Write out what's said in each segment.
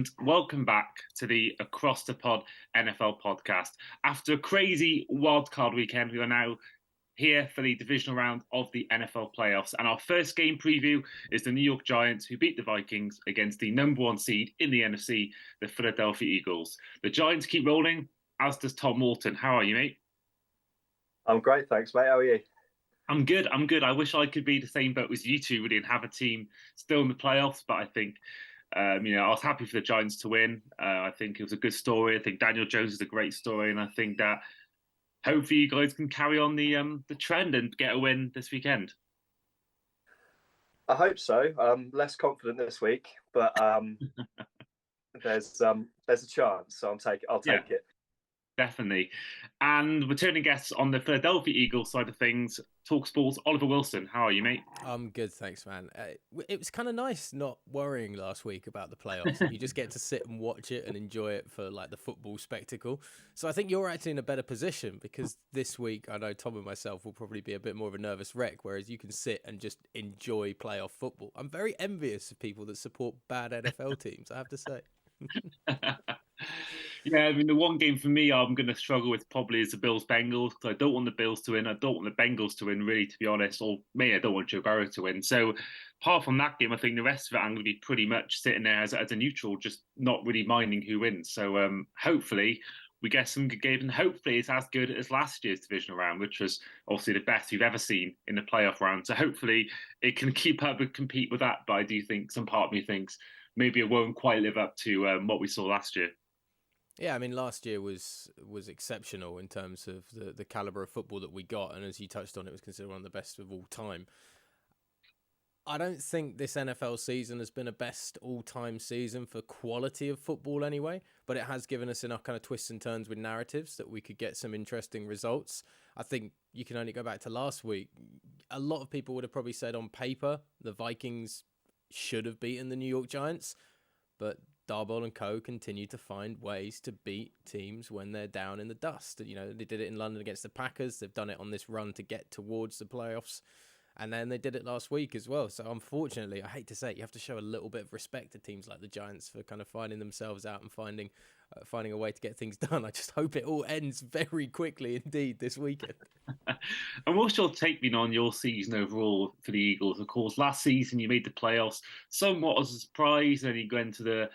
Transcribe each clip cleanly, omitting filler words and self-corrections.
and welcome back to the Across the Pod NFL podcast. After a crazy wildcard weekend, we are now here for the divisional round of the NFL playoffs. And our first game preview is the New York Giants, who beat the Vikings against the number one seed in the NFC, the Philadelphia Eagles. The Giants keep rolling, as does Tom Morton. How are you, mate? I'm great, thanks, mate. How are you? I'm good. I wish I could be the same boat as you two, really, and have a team still in the playoffs. But I think, I was happy for the Giants to win. I think it was a good story. I think Daniel Jones is a great story, and I think that hopefully you guys can carry on the trend and get a win this weekend. I hope so. Less confident this week, but there's a chance, so I'll take it. Definitely. And returning guests on the Philadelphia Eagles side of things, TalkSPORT's Oliver Wilson. How are you, mate? I'm good, thanks, man. It was kind of nice not worrying last week about the playoffs. You just get to sit and watch it and enjoy it for like the football spectacle. So I think you're actually in a better position because this week, I know Tom and myself will probably be a bit more of a nervous wreck, whereas you can sit and just enjoy playoff football. I'm very envious of people that support bad NFL teams, I have to say. Yeah, I mean, the one game for me I'm going to struggle with probably is the Bills-Bengals because I don't want the Bills to win. I don't want the Bengals to win, really, to be honest. Or me, I don't want Joe Burrow to win. So apart from that game, I think the rest of it, I'm going to be pretty much sitting there as a neutral, just not really minding who wins. So hopefully we get some good games, and hopefully it's as good as last year's divisional round, which was obviously the best we've ever seen in the playoff round. So hopefully it can keep up and compete with that. But I do think some part of me thinks maybe it won't quite live up to what we saw last year. Yeah, I mean, last year was exceptional in terms of the caliber of football that we got, and as you touched on, it was considered one of the best of all time. I don't think this NFL season has been a best all-time season for quality of football anyway, but it has given us enough kind of twists and turns with narratives that we could get some interesting results. I think you can only go back to last week. A lot of people would have probably said on paper the Vikings should have beaten the New York Giants, but Darboll and co continue to find ways to beat teams when they're down in the dust. You know, they did it in London against the Packers. They've done it on this run to get towards the playoffs. And then they did it last week as well. So unfortunately, I hate to say it, you have to show a little bit of respect to teams like the Giants for kind of finding themselves out and finding a way to get things done. I just hope it all ends very quickly indeed this weekend. And what's your take been on your season overall for the Eagles? Of course, last season you made the playoffs somewhat as a surprise, and you go into the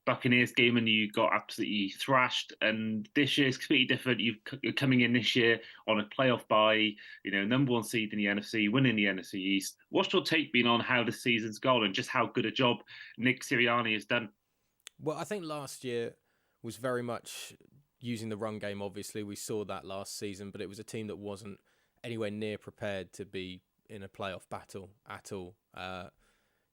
Buccaneers game and you got absolutely thrashed. And this year is completely different. You're coming in this year on a playoff bye, number one seed in the NFC, winning the NFC East. What's your take been on how the season's gone and just how good a job Nick Sirianni has done? Well, I think last year was very much using the run game. Obviously, we saw that last season, but it was a team that wasn't anywhere near prepared to be in a playoff battle at all.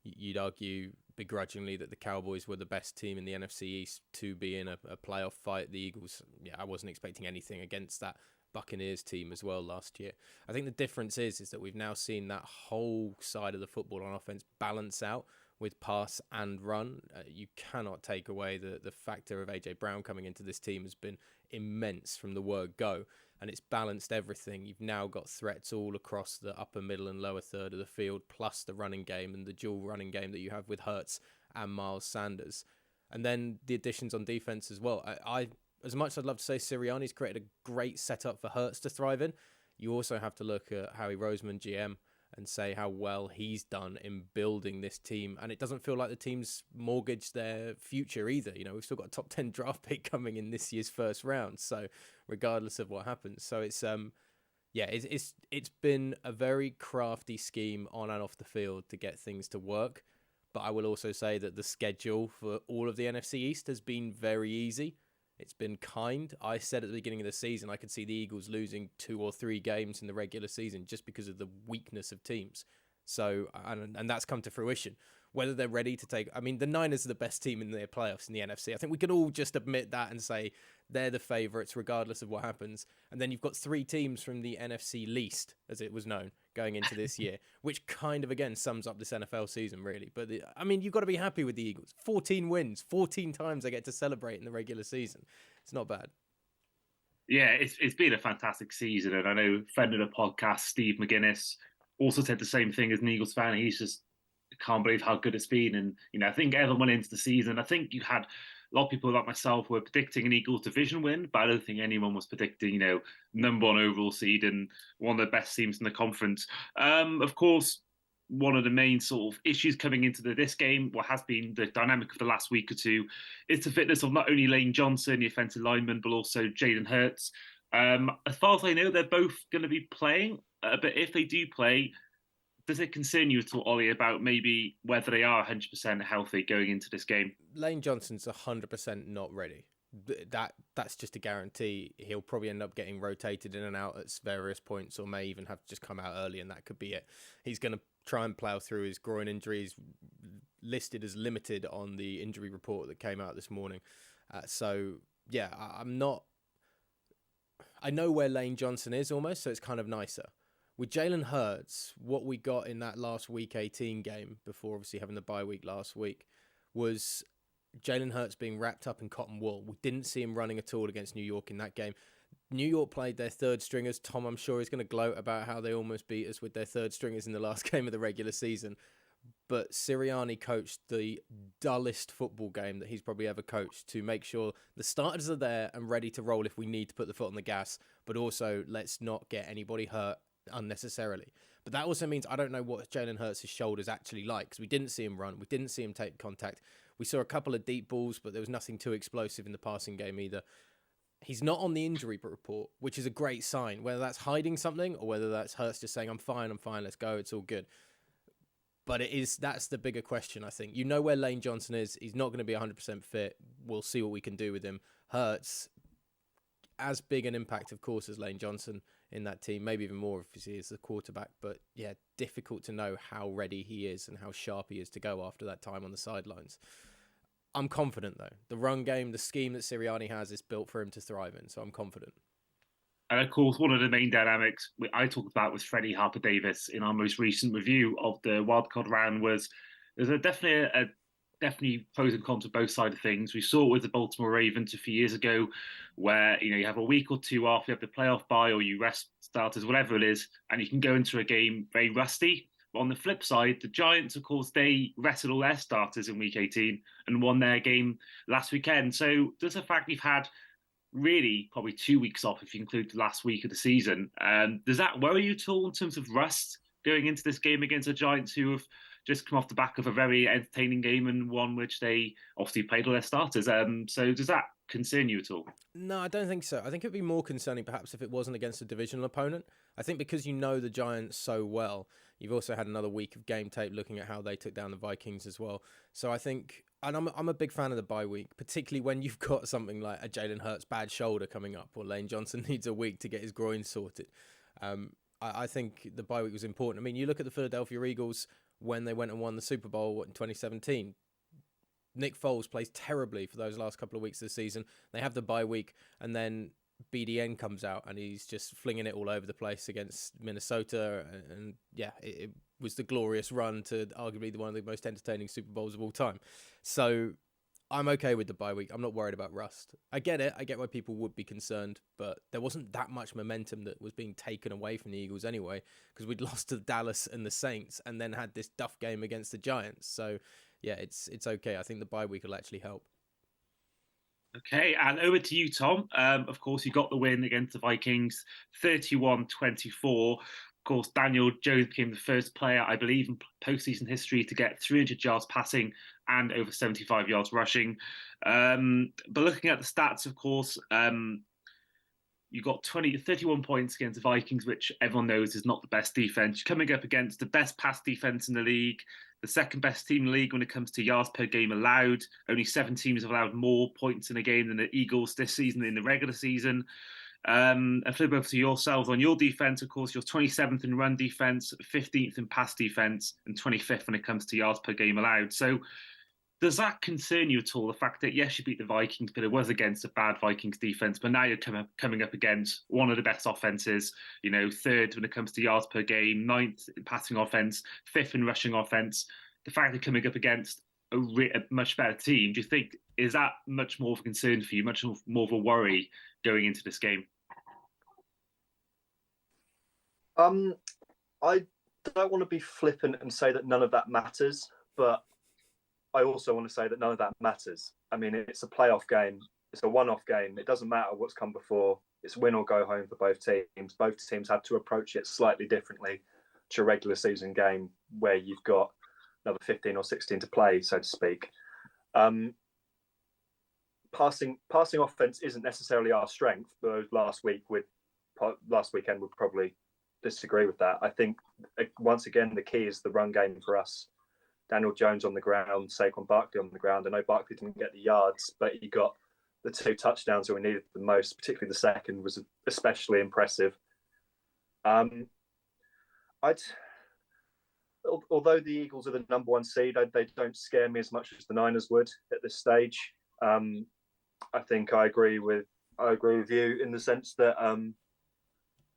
You'd argue begrudgingly that the Cowboys were the best team in the NFC East to be in a playoff fight. The Eagles, I wasn't expecting anything against that Buccaneers team as well last year. I think the difference is that we've now seen that whole side of the football on offense balance out with pass and run. You cannot take away the factor of A.J. Brown coming into this team has been immense from the word go, and it's balanced everything. You've now got threats all across the upper, middle and lower third of the field, plus the running game and the dual running game that you have with Hurts and Miles Sanders. And then the additions on defense as well. I as much as I'd love to say Sirianni's created a great setup for Hurts to thrive in, you also have to look at Howie Roseman, GM, and say how well he's done in building this team. And it doesn't feel like the team's mortgaged their future either. We've still got a top 10 draft pick coming in this year's first round. So regardless of what happens. So it's been a crafty crafty scheme on and off the field to get things to work. But I will also say that the schedule for all of the NFC East has been very easy. It's been kind. I said at the beginning of the season I could see the Eagles losing 2 or 3 games in the regular season just because of the weakness of teams. So, and that's come to fruition. Whether they're ready to take... I mean, the Niners are the best team in their playoffs in the NFC. I think we can all just admit that and say they're the favourites regardless of what happens. And then you've got 3 teams from the NFC least, as it was known, going into this year, which kind of, again, sums up this NFL season, really. But, you've got to be happy with the Eagles. 14 wins, 14 times they get to celebrate in the regular season. It's not bad. Yeah, it's been a fantastic season. And I know friend of the podcast, Steve McGuinness, also said the same thing as an Eagles fan. He's just can't believe how good it's been. And, I think everyone went into the season. I think you had a lot of people like myself were predicting an Eagles division win, but I don't think anyone was predicting, number one overall seed and one of the best teams in the conference. Of course, one of the main sort of issues coming into this game, what has been the dynamic of the last week or two, is the fitness of not only Lane Johnson, the offensive lineman, but also Jalen Hurts. As far as I know, they're both going to be playing, but if they do play, does it concern you at all, Ollie, about maybe whether they are 100% healthy going into this game? Lane Johnson's 100% not ready. That's just a guarantee. He'll probably end up getting rotated in and out at various points, or may even have to just come out early, and that could be it. He's going to try and plough through his groin injuries, listed as limited on the injury report that came out this morning. So, yeah, I'm not... I know where Lane Johnson is almost, so it's kind of nicer. With Jalen Hurts, what we got in that last Week 18 game, before obviously having the bye week last week, was Jalen Hurts being wrapped up in cotton wool. We didn't see him running at all against New York in that game. New York played their third stringers. Tom, I'm sure, is going to gloat about how they almost beat us with their third stringers in the last game of the regular season. But Sirianni coached the dullest football game that he's probably ever coached to make sure the starters are there and ready to roll if we need to put the foot on the gas, but also let's not get anybody hurt unnecessarily. But that also means I don't know what Jalen Hurts' shoulder's actually like, because we didn't see him run. We didn't see him take contact. We saw a couple of deep balls, but there was nothing too explosive in the passing game either. He's not on the injury report, which is a great sign, whether that's hiding something or whether that's Hurts just saying, I'm fine, let's go, it's all good. But that's the bigger question, I think. You know where Lane Johnson is. He's not going to be 100% fit. We'll see what we can do with him. Hurts, as big an impact, of course, as Lane Johnson in that team, maybe even more if he is the quarterback. But yeah, difficult to know how ready he is and how sharp he is to go after that time on the sidelines. I'm confident, though. The run game, the scheme that Sirianni has is built for him to thrive in, so I'm confident. And of course, one of the main dynamics I talked about with Freddie Harper-Davis in our most recent review of the wildcard round was there's definitely pros and cons to both sides of things. We saw it with the Baltimore Ravens a few years ago, where you have a week or two off, you have the playoff bye, or you rest starters, whatever it is, and you can go into a game very rusty. But on the flip side, the Giants, of course, they rested all their starters in Week 18 and won their game last weekend. So does the fact we've had really probably 2 weeks off, if you include the last week of the season, does that worry you at all in terms of rust going into this game against the Giants, who have just come off the back of a very entertaining game and one which they obviously played all their starters? So does that concern you at all? No, I don't think so. I think it'd be more concerning perhaps if it wasn't against a divisional opponent. I think because you know the Giants so well, you've also had another week of game tape looking at how they took down the Vikings as well. So I think, and I'm a big fan of the bye week, particularly when you've got something like a Jalen Hurts bad shoulder coming up, or Lane Johnson needs a week to get his groin sorted. I think the bye week was important. I mean, you look at the Philadelphia Eagles when they went and won the Super Bowl in 2017. Nick Foles plays terribly for those last couple of weeks of the season. They have the bye week, and then BDN comes out and he's just flinging it all over the place against Minnesota. And yeah, it was the glorious run to arguably one of the most entertaining Super Bowls of all time. So I'm okay with the bye week. I'm not worried about rust. I get it. I get why people would be concerned, but there wasn't that much momentum that was being taken away from the Eagles anyway, because we'd lost to Dallas and the Saints and then had this duff game against the Giants. So yeah, it's okay. I think the bye week will actually help. Okay, and over to you, Tom. Of course, you got the win against the Vikings, 31-24. Of course, Daniel Jones became the first player, I believe, in postseason history to get 300 yards passing and over 75 yards rushing. But looking at the stats, of course, you got 31 points against the Vikings, which everyone knows is not the best defense. You're coming up against the best pass defense in the league, the second best team in the league when it comes to yards per game allowed. Only 7 teams have allowed more points in a game than the Eagles this season in the regular season. And flip over to yourselves on your defense. Of course, you're 27th in run defense, 15th in pass defense, and 25th when it comes to yards per game allowed. So does that concern you at all? The fact that, yes, you beat the Vikings, but it was against a bad Vikings defense, but now you're coming up against one of the best offenses, third when it comes to yards per game, 9th in passing offense, 5th in rushing offense. The fact that coming up against a much better team, do you think, is that much more of a concern for you, much more of a worry going into this game? I don't want to be flippant and say that none of that matters, but I also want to say that none of that matters. I mean, it's a playoff game. It's a one-off game. It doesn't matter what's come before. It's win or go home for both teams. Both teams had to approach it slightly differently to a regular season game where you've got another 15 or 16 to play, so to speak. Passing offense isn't necessarily our strength. But last weekend would probably disagree with that. I think once again the key is the run game for us. Daniel Jones on the ground, Saquon Barkley on the ground. I know Barkley didn't get the yards, but he got the 2 touchdowns that we needed the most. Particularly the second was especially impressive. Although the Eagles are the number 1 seed, they don't scare me as much as the Niners would at this stage. I think I agree with you in the sense that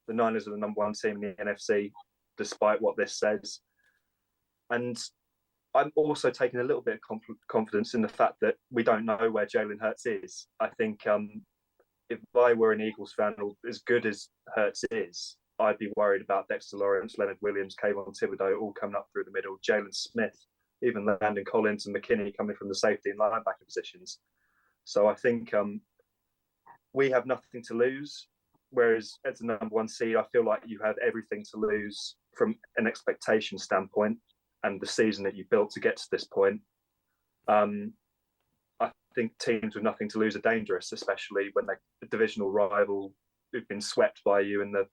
the Niners are the number 1 team in the NFC, despite what this says. And I'm also taking a little bit of confidence in the fact that we don't know where Jalen Hurts is. I think if I were an Eagles fan, as good as Hurts is, I'd be worried about Dexter Lawrence, Leonard Williams, Kayvon Thibodeau all coming up through the middle, Jalen Smith, even Landon Collins and McKinney coming from the safety and linebacker positions. So I think we have nothing to lose, whereas as the number 1 seed, I feel like you have everything to lose from an expectation standpoint and the season that you built to get to this point. I think teams with nothing to lose are dangerous, especially when they're a divisional rival who've been swept by you in the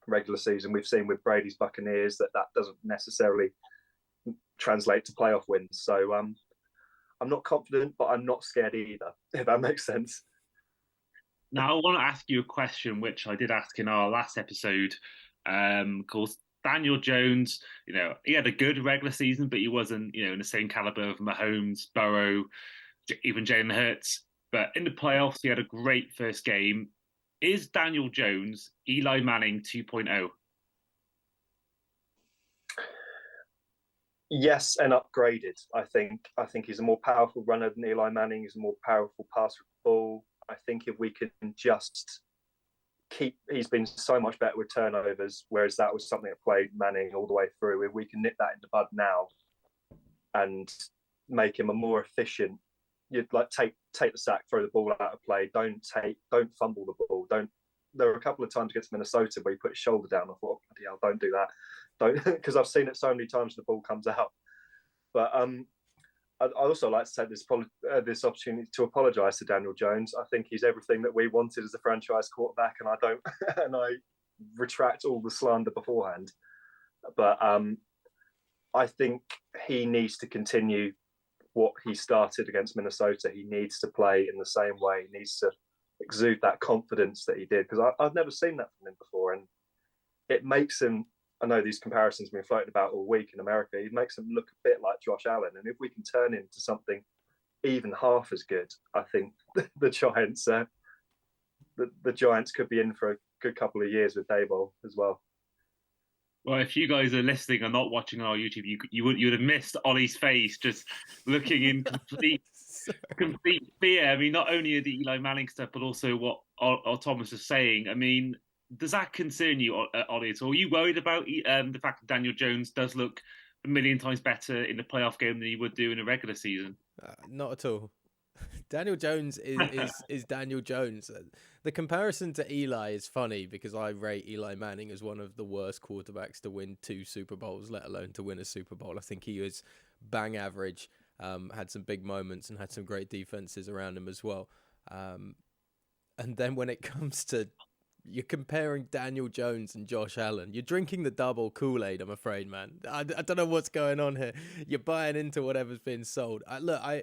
regular season. We've seen with Brady's Buccaneers that doesn't necessarily translate to playoff wins. So I'm not confident, but I'm not scared either, if that makes sense. Now, I want to ask you a question, which I did ask in our last episode. Called Daniel Jones, he had a good regular season, but he wasn't, in the same caliber of Mahomes, Burrow, even Jalen Hurts. But in the playoffs, he had a great first game. Is Daniel Jones Eli Manning 2.0? Yes, and upgraded. I think he's a more powerful runner than Eli Manning. He's a more powerful passer of the ball. I think if we can just he's been so much better with turnovers, whereas that was something that plagued Manning all the way through. If we can nip that in the bud now and make him a more efficient, you'd like take the sack, throw the ball out of play, don't fumble the ball. There were a couple of times against Minnesota where he put his shoulder down. I thought, bloody hell, don't do that. Because I've seen it so many times the ball comes out. But I'd also like to take this opportunity to apologise to Daniel Jones. I think he's everything that we wanted as a franchise quarterback, and I retract all the slander beforehand. But I think he needs to continue what he started against Minnesota. He needs to play in the same way. He needs to exude that confidence that he did, because I've never seen that from him before, and it makes him. I know these comparisons have been floated about all week in America. It makes him look a bit like Josh Allen. And if we can turn him to something even half as good, I think the Giants the Giants could be in for a good couple of years with Daboll as well. Well, if you guys are listening and not watching on our YouTube, you would have missed Ollie's face just looking in complete fear. I mean, not only the Eli Manning stuff, but also what Thomas is saying. I mean, does that concern you, Ollie, at all? Are you worried about the fact that Daniel Jones does look a million times better in the playoff game than he would do in a regular season? Not at all. Daniel Jones is Daniel Jones. The comparison to Eli is funny because I rate Eli Manning as one of the worst quarterbacks to win 2 Super Bowls, let alone to win a Super Bowl. I think he was bang average, had some big moments and had some great defenses around him as well. And then when it comes to you're comparing Daniel Jones and Josh Allen. You're drinking the double Kool-Aid, I'm afraid, man. I don't know what's going on here. You're buying into whatever's been sold. I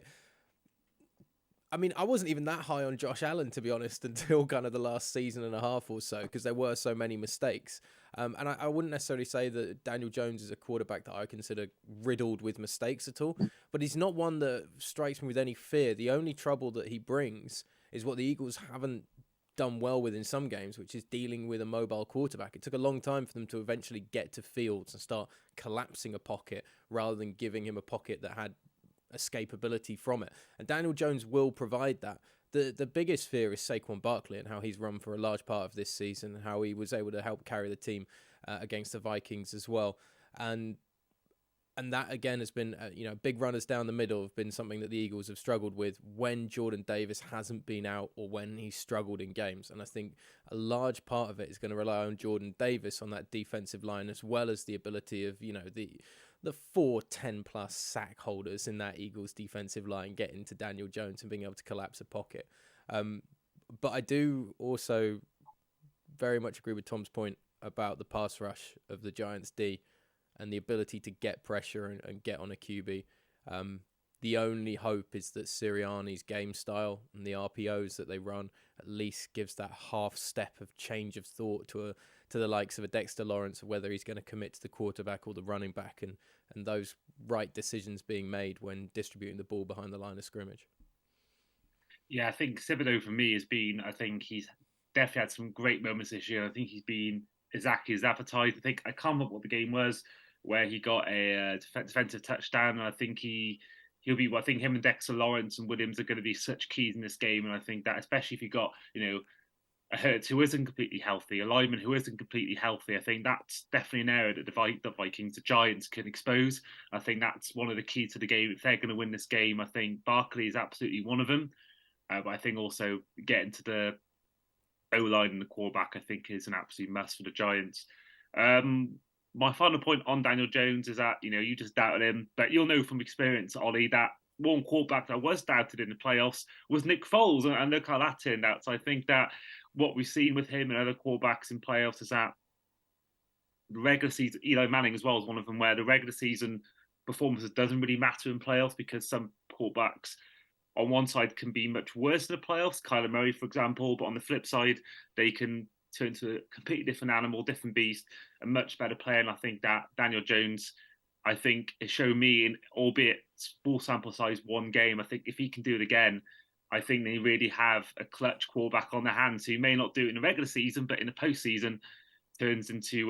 mean, I wasn't even that high on Josh Allen, to be honest, until kind of the last season and a half or so, because there were so many mistakes. And I wouldn't necessarily say that Daniel Jones is a quarterback that I consider riddled with mistakes at all, but he's not one that strikes me with any fear. The only trouble that he brings is what the Eagles haven't done well with in some games, which is dealing with a mobile quarterback. It took a long time for them to eventually get to Fields and start collapsing a pocket rather than giving him a pocket that had escapability from it. And Daniel Jones will provide that. The biggest fear is Saquon Barkley and how he's run for a large part of this season and how he was able to help carry the team against the Vikings as well. And that, again, has been, big runners down the middle have been something that the Eagles have struggled with when Jordan Davis hasn't been out or when he's struggled in games. And I think a large part of it is going to rely on Jordan Davis on that defensive line, as well as the ability of, the 4 10-plus sack holders in that Eagles defensive line getting to Daniel Jones and being able to collapse a pocket. But I do also very much agree with Tom's point about the pass rush of the Giants D and the ability to get pressure and get on a QB. The only hope is that Sirianni's game style and the RPOs that they run at least gives that half step of change of thought to the likes of a Dexter Lawrence, whether he's going to commit to the quarterback or the running back, and those right decisions being made when distributing the ball behind the line of scrimmage. Yeah, I think Thibodeau for me I think he's definitely had some great moments this year. I think he's been exactly as advertised. I can't remember what the game was where he got a defensive touchdown, and I think he'll be. I think him and Dexter Lawrence and Williams are going to be such keys in this game, and I think that especially if you got a Hurts who isn't completely healthy, a lineman who isn't completely healthy, I think that's definitely an area that the Vikings, the Giants, can expose. I think that's one of the keys to the game. If they're going to win this game, I think Barkley is absolutely one of them. But I think also getting to the O-line and the quarterback, I think, is an absolute must for the Giants. My final point on Daniel Jones is that, you just doubted him, but you'll know from experience, Ollie, that one quarterback that was doubted in the playoffs was Nick Foles, and look how that turned out. So I think that what we've seen with him and other quarterbacks in playoffs is that the regular season, Eli Manning as well is one of them, where the regular season performances doesn't really matter in playoffs because some quarterbacks on one side can be much worse in the playoffs, Kyler Murray, for example, but on the flip side, they can turn into a completely different animal, different beast, a much better player. And I think that Daniel Jones, I think, has shown me, albeit small sample size, one game, I think if he can do it again, I think they really have a clutch quarterback on their hands who may not do it in the regular season, but in the postseason turns into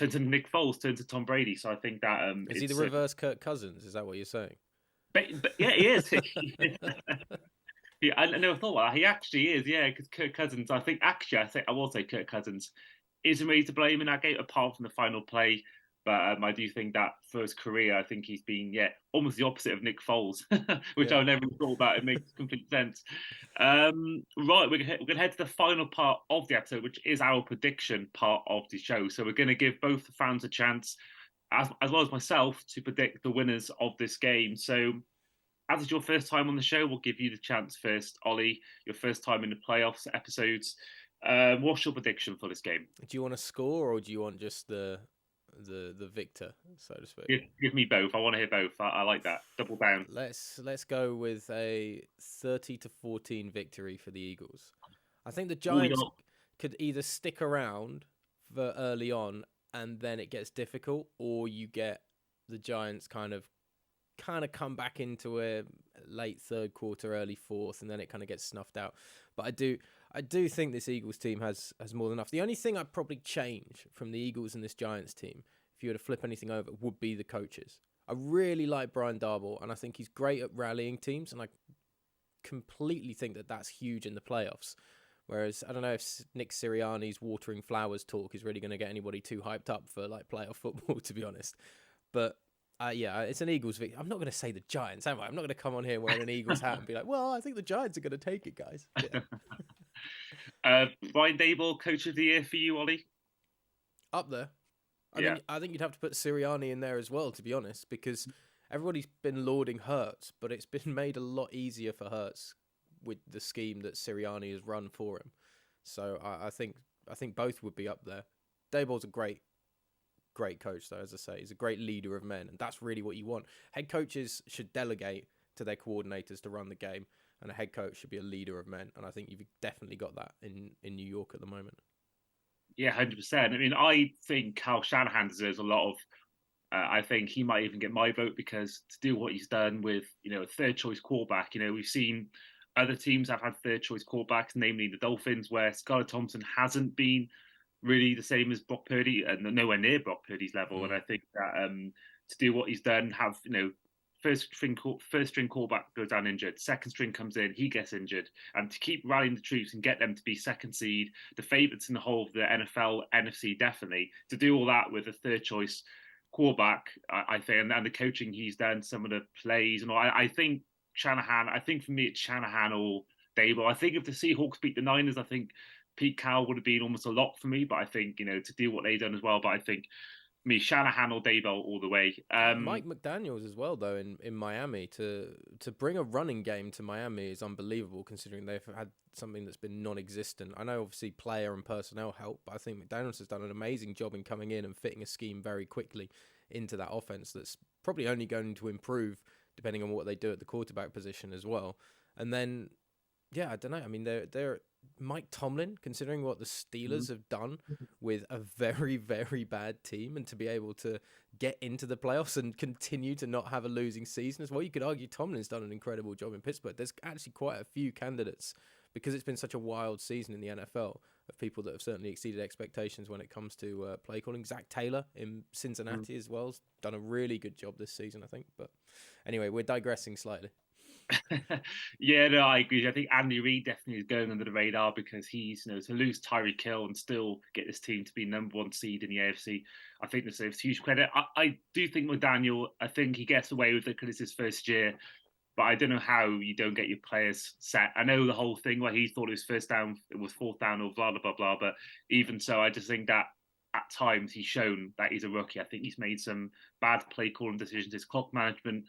Nick Foles, turns to Tom Brady. So I think that is he the reverse Kirk Cousins? Is that what you're saying? But yeah, he is. I never thought about that. He actually is, yeah, because Kirk Cousins, I will say Kirk Cousins isn't really to blame in that game, apart from the final play. But I do think that for his career, I think he's been, almost the opposite of Nick Foles, which I never thought about. It makes complete sense. Right, we're going to head to the final part of the episode, which is our prediction part of the show. So we're going to give both the fans a chance, as well as myself, to predict the winners of this game. So, as it's your first time on the show, we'll give you the chance first, Ollie. Your first time in the playoffs episodes. What's your prediction for this game? Do you want a score, or do you want just the victor, so to speak? Give me both. I want to hear both. I like that. Double down. Let's go with a 30-14 victory for the Eagles. I think the Giants could either stick around for early on and then it gets difficult, or you get the Giants kind of come back into a late third quarter, early fourth, and then it kind of gets snuffed out. But I do think this Eagles team has more than enough. The only thing I'd probably change from the Eagles and this Giants team, if you were to flip anything over, would be the coaches. I really like Brian Daboll, and I think he's great at rallying teams, and I completely think that that's huge in the playoffs. Whereas I don't know if Nick Sirianni's watering flowers talk is really going to get anybody too hyped up for playoff football, to be honest. But it's an Eagles victory. I'm not going to say the Giants, am I? I'm not going to come on here wearing an Eagles hat and be like, well, I think the Giants are going to take it, guys. Yeah. Brian Daboll, coach of the year for you, Ollie? Up there. I think you'd have to put Sirianni in there as well, to be honest, because everybody's been lauding Hurts, but it's been made a lot easier for Hurts with the scheme that Sirianni has run for him. So I think both would be up there. Daboll's a great coach, though, as I say. He's a great leader of men, and that's really what you want. Head coaches should delegate to their coordinators to run the game, and a head coach should be a leader of men, and I think you've definitely got that in New York at the moment. Yeah, 100%. I mean, I think Kyle Shanahan deserves a lot of... I think he might even get my vote, because to do what he's done with, a third-choice quarterback, we've seen other teams have had third-choice quarterbacks, namely the Dolphins, where Skylar Thompson hasn't been really the same as Brock Purdy, and nowhere near Brock Purdy's level. And I think that to do what he's done, have first string quarterback goes down injured, second string comes in, he gets injured, and to keep rallying the troops and get them to be second seed, the favourites in the whole of the NFL, NFC definitely, to do all that with a third choice quarterback, I think, and the coaching he's done, some of the plays, and all, I think Shanahan. I think for me it's Shanahan or Dable. I think if the Seahawks beat the Niners, I think Pete Carroll would have been almost a lock for me. But I think to do what they've done as well. But I think me Shanahan or Daybell all the way. Mike McDaniels as well, though, in Miami to bring a running game to Miami is unbelievable, considering they've had something that's been non-existent. I know obviously player and personnel help, but I think McDaniels has done an amazing job in coming in and fitting a scheme very quickly into that offense that's probably only going to improve depending on what they do at the quarterback position as well. And then, yeah, I don't know. I mean, they're Mike Tomlin, considering what the Steelers have done with a very, very bad team, and to be able to get into the playoffs and continue to not have a losing season as well. You could argue Tomlin's done an incredible job in Pittsburgh. There's actually quite a few candidates, because it's been such a wild season in the NFL, of people that have certainly exceeded expectations when it comes to play calling. Zach Taylor in Cincinnati as well has done a really good job this season, I think. But anyway, we're digressing slightly. Yeah, no, I agree. I think Andy Reid definitely is going under the radar, because he's, to lose Tyreek Hill and still get this team to be number one seed in the AFC, I think deserves huge credit. I do think McDaniel, I think he gets away with it because it's his first year, but I don't know how you don't get your players set. I know the whole thing where he thought it was first down, it was fourth down, or blah, blah, blah, blah, but even so, I just think that at times he's shown that he's a rookie. I think he's made some bad play calling decisions, his clock management,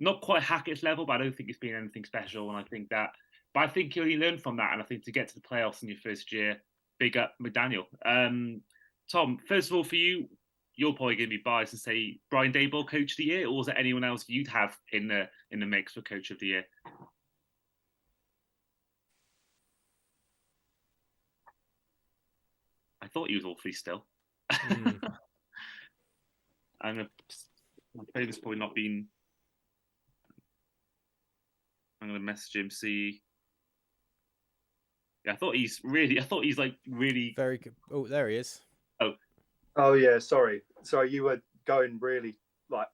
not quite Hackett's level, but I don't think it's been anything special. And I think he'll only learn from that. And I think to get to the playoffs in your first year, big up McDaniel. Tom, first of all, for you, you're probably going to be biased and say Brian Daboll, Coach of the Year, or is there anyone else you'd have in the mix for Coach of the Year? I thought he was awfully still. My favourite's probably not been. I'm going to message him, see. Yeah, I thought he's like really very good. Oh, there he is. Oh yeah, sorry, you were going really like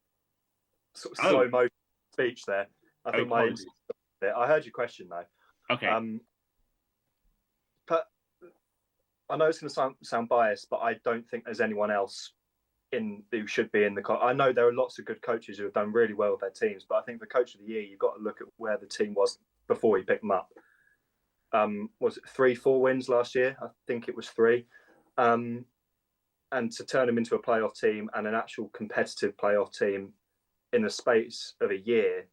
sort of slow motion speech there. I think I heard your question though. Okay. But I know it's going to sound biased, but I don't think there's anyone else who should be in the. I know there are lots of good coaches who have done really well with their teams, but I think for Coach of the Year, you've got to look at where the team was before he picked them up. Was it 3-4 wins last year? I think it was 3. And to turn them into a playoff team and an actual competitive playoff team in the space of a year,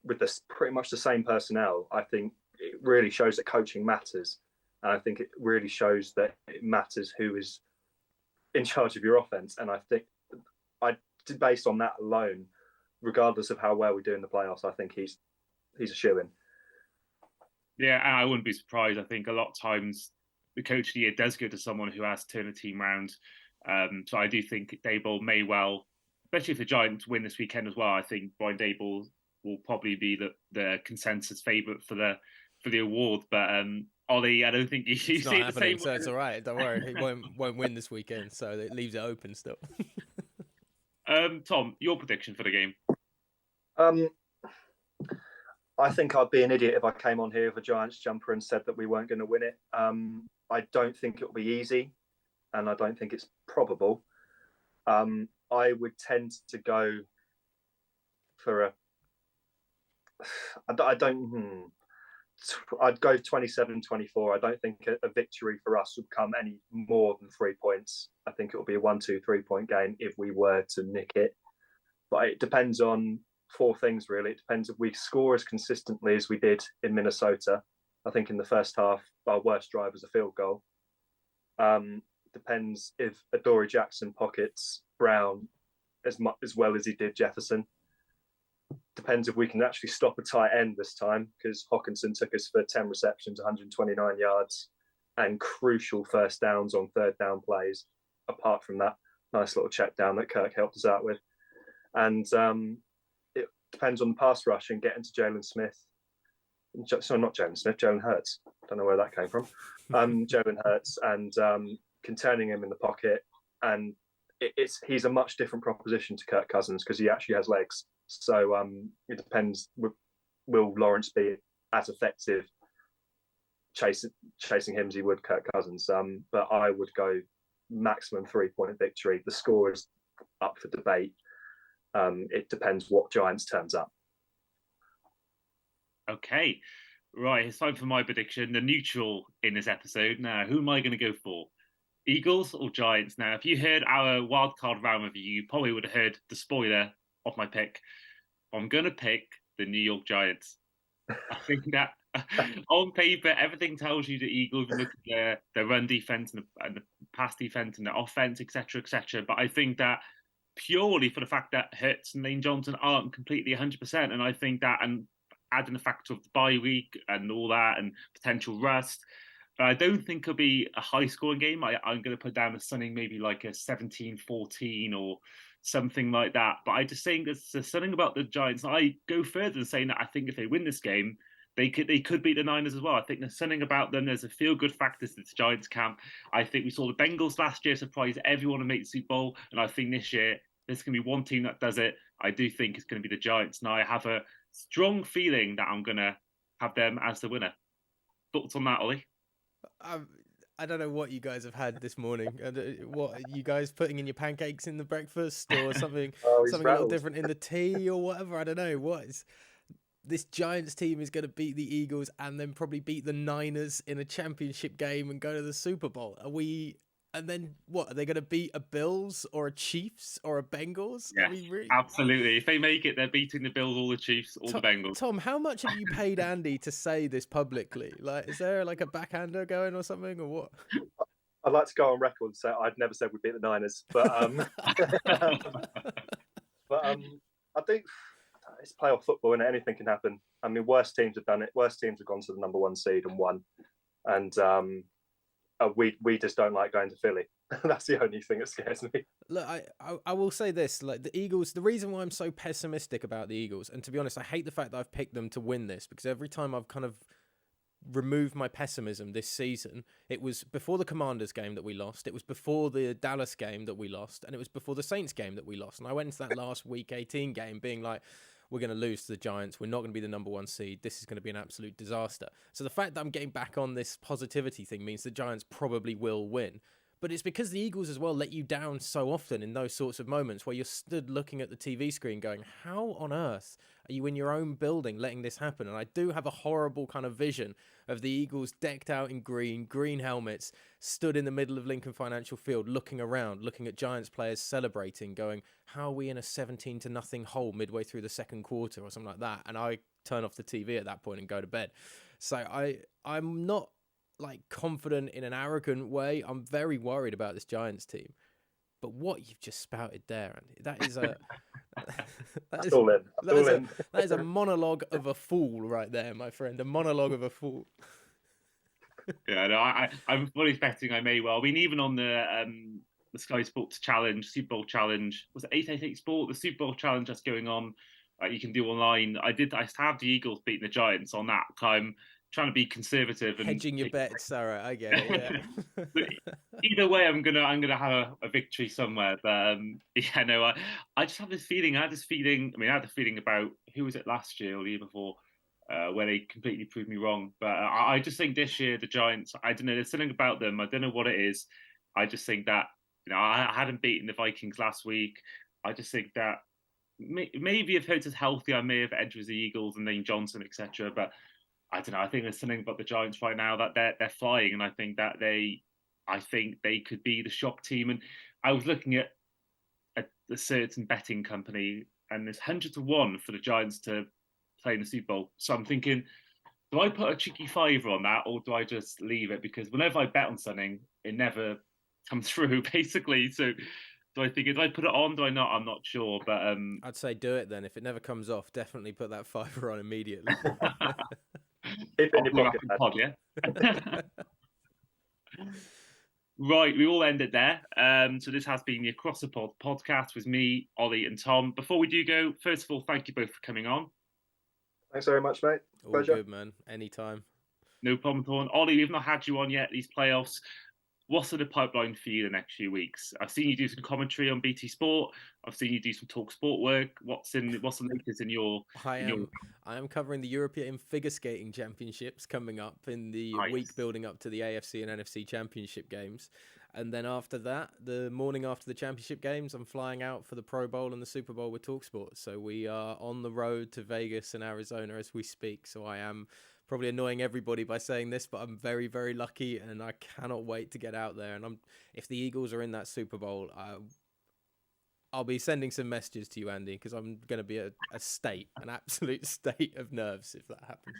with pretty much the same personnel, I think it really shows that coaching matters. And I think it really shows that it matters who is in charge of your offense. And I think based on that alone, regardless of how well we do in the playoffs, I think he's a shoo-in. Yeah, and I wouldn't be surprised. I think a lot of times the Coach of the Year does go to someone who has turned a team around. So I do think Daboll may well, especially if the Giants win this weekend as well, I think Brian Daboll will probably be the consensus favourite for the award. But Ollie, I don't think you see it the same way. So it's all right. Don't worry. He won't win this weekend, so it leaves it open still. Tom, your prediction for the game? I think I'd be an idiot if I came on here with a Giants jumper and said that we weren't going to win it. I don't think it'll be easy, and I don't think it's probable. I would tend to go for I'd go 27-24. I don't think a victory for us would come any more than 3 points. I think it'll be a 1-2 3-point game if we were to nick it. But it depends on 4 things, really. It depends if we score as consistently as we did in Minnesota. I think in the first half, our worst drive was a field goal. Depends if Adoree Jackson pockets Brown as well as he did Jefferson. Depends if we can actually stop a tight end this time, because Hockenson took us for 10 receptions, 129 yards, and crucial first downs on third down plays, apart from that nice little check down that Kirk helped us out with. And it depends on the pass rush and getting to Jalen Smith. So not Jalen Smith, Jalen Hurts. Don't know where that came from. Jalen Hurts and containing him in the pocket and he's a much different proposition to Kirk Cousins because he actually has legs. So it depends. Will Lawrence be as effective chasing him as he would Kirk Cousins? But I would go maximum 3-point victory. The score is up for debate. It depends what Giants turns up. Okay, right. It's time for my prediction. The neutral in this episode. Now, who am I going to go for? Eagles or Giants? Now, if you heard our wildcard round review, you probably would have heard the spoiler of my pick. I'm going to pick the New York Giants. I think that on paper, everything tells you the Eagles look at their run defense and the pass defense and the offense, etc., etc. But I think that purely for the fact that Hurts and Lane Johnson aren't completely 100%, and I think that, and adding the factor of the bye week and all that and potential rust, I don't think it'll be a high-scoring game. I'm going to put down something maybe like a 17-14 or something like that. But I just think there's something about the Giants. I go further than saying that I think if they win this game, they could beat the Niners as well. I think there's something about them. There's a feel-good factor to the Giants camp. I think we saw the Bengals last year surprise everyone and make the Super Bowl. And I think this year, there's going to be one team that does it. I do think it's going to be the Giants. Now, I have a strong feeling that I'm going to have them as the winner. Thoughts on that, Ollie? I don't know what you guys have had this morning. What are you guys putting in your pancakes in the breakfast or something? Something a little different in the tea or whatever. I don't know. What is this Giants team is going to beat the Eagles and then probably beat the Niners in a championship game and go to the Super Bowl? And then what? Are they going to beat a Bills or a Chiefs or a Bengals? Yeah, absolutely. If they make it, they're beating the Bills, all the Chiefs, all the Bengals. Tom, how much have you paid Andy to say this publicly? Like, is there like a backhander going or something, or what? I'd like to go on record and say I'd never said we'd beat the Niners, but I think it's playoff football and anything can happen. I mean, worse teams have done it. Worse teams have gone to the number 1 seed and won, and we just don't like going to Philly. That's the only thing that scares me. Look, I will say this, like the Eagles, the reason why I'm so pessimistic about the Eagles, and to be honest, I hate the fact that I've picked them to win this, because every time I've kind of removed my pessimism this season, it was before the Commanders game that we lost, it was before the Dallas game that we lost, and it was before the Saints game that we lost. And I went into that last week 18 game being like, we're going to lose to the Giants. We're not going to be the number 1 seed. This is going to be an absolute disaster. So the fact that I'm getting back on this positivity thing means the Giants probably will win. But it's because the Eagles as well let you down so often in those sorts of moments where you're stood looking at the TV screen going, how on earth are you in your own building letting this happen? And I do have a horrible kind of vision of the Eagles decked out in green helmets, stood in the middle of Lincoln Financial Field, looking around, looking at Giants players celebrating, going, how are we in a 17-0 hole midway through the second quarter or something like that? And I turn off the TV at that point and go to bed. So I'm not like confident in an arrogant way. I'm very worried about this Giants team. But what you've just spouted there, Andy, that is a that is a monologue of a fool right there, my friend. A monologue of a fool. Yeah, no, I'm fully expecting I may well. I mean, even on the Sky Sports Challenge, Super Bowl Challenge, was it 888 Sport? The Super Bowl Challenge that's going on, you can do online. I have the Eagles beating the Giants on that. I'm trying to be conservative and hedging your bets, Sarah. I get it. Yeah. Either way, I'm gonna have a victory somewhere. But yeah, no, I just have this feeling. I had the feeling about who was it last year or the year before, where they completely proved me wrong. But I just think this year the Giants, I don't know, there's something about them. I don't know what it is. I just think that I hadn't beaten the Vikings last week. I just think that maybe if Hurts is healthy, I may have edged with the Eagles and Lane Johnson, etc. But I don't know. I think there's something about the Giants right now that they're flying, and I think they could be the shock team. And I was looking at a certain betting company, and there's 100-1 for the Giants to play in the Super Bowl. So I'm thinking, do I put a cheeky fiver on that, or do I just leave it? Because whenever I bet on something, it never comes through, basically. So do I put it on? Do I not? I'm not sure, but I'd say do it then. If it never comes off, definitely put that fiver on immediately. Keep it in your pocket, pod, yeah. Right, we all end it there. So this has been the Across the Pod podcast with me, Ollie, and Tom. Before we do go, first of all, thank you both for coming on. Thanks very much, mate. All good, man. Anytime. No problem at all. And Ollie, we've not had you on yet these playoffs. what's in the pipeline for you the next few weeks? I've seen you do some commentary on BT Sport. I've seen you do some TalkSPORT work. What's the latest in your? I am covering the European Figure Skating Championships coming up in the week building up to the AFC and NFC Championship games. And then after that, the morning after the championship games, I'm flying out for the Pro Bowl and the Super Bowl with TalkSport. So we are on the road to Vegas and Arizona as we speak. So I am probably annoying everybody by saying this, but I'm very, very lucky and I cannot wait to get out there. And if the Eagles are in that Super Bowl, I'll be sending some messages to you, Andy, because I'm going to be an absolute state of nerves if that happens.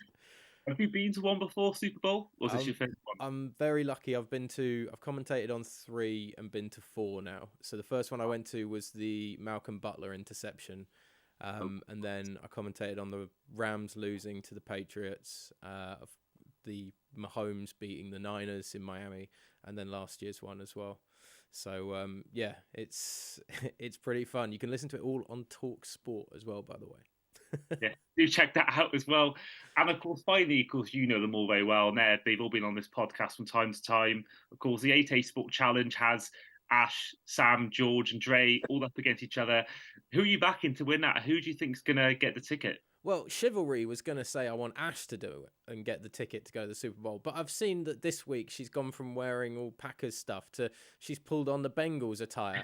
Have you been to one before, Super Bowl? Or was this your fifth one? I'm very lucky. I've commentated on 3 and been to 4 now. So the first one I went to was the Malcolm Butler interception. And then I commentated on the Rams losing to the Patriots, the Mahomes beating the Niners in Miami, and then last year's one as well. So, it's pretty fun. You can listen to it all on TalkSport as well, by the way. Yeah, do check that out as well. And of course, finally, you know them all very well. They've all been on this podcast from time to time. Of course, the 8A Sport Challenge has Ash, Sam, George, and Dre all up against each other. Who are you backing to win that? Who do you think's going to get the ticket? Well, Chivalry was going to say I want Ash to do it and get the ticket to go to the Super Bowl. But I've seen that this week she's gone from wearing all Packers stuff to she's pulled on the Bengals attire.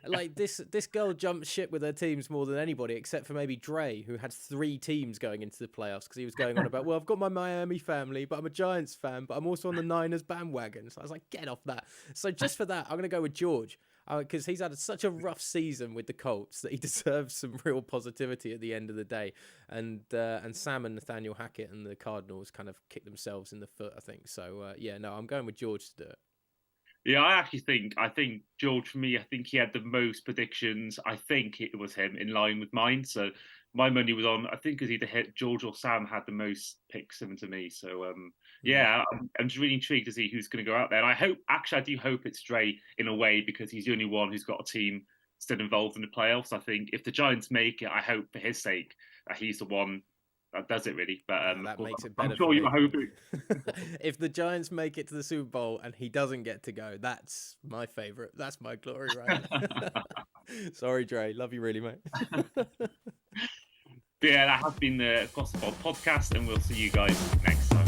Like this girl jumped ship with her teams more than anybody, except for maybe Dre, who had 3 teams going into the playoffs because he was going on about, well, I've got my Miami family, but I'm a Giants fan, but I'm also on the Niners bandwagon. So I was like, get off that. So just for that, I'm going to go with George. Because he's had such a rough season with the Colts that he deserves some real positivity at the end of the day. And Sam and Nathaniel Hackett and the Cardinals kind of kicked themselves in the foot, I think. So, I'm going with George to do it. Yeah, I think George, for me, I think he had the most predictions. I think it was him in line with mine. So my money was on, I think it was either George or Sam had the most picks given to me. So, I'm just really intrigued to see who's going to go out there. And I do hope it's Dre in a way, because he's the only one who's got a team still involved in the playoffs. I think if the Giants make it, I hope for his sake that he's the one that does it, really. But that makes it better. I'm sure you're hoping. If the Giants make it to the Super Bowl and he doesn't get to go, that's my favourite. That's my glory, right? Sorry, Dre. Love you really, mate. But yeah, that has been the Across the Board podcast, and we'll see you guys next time.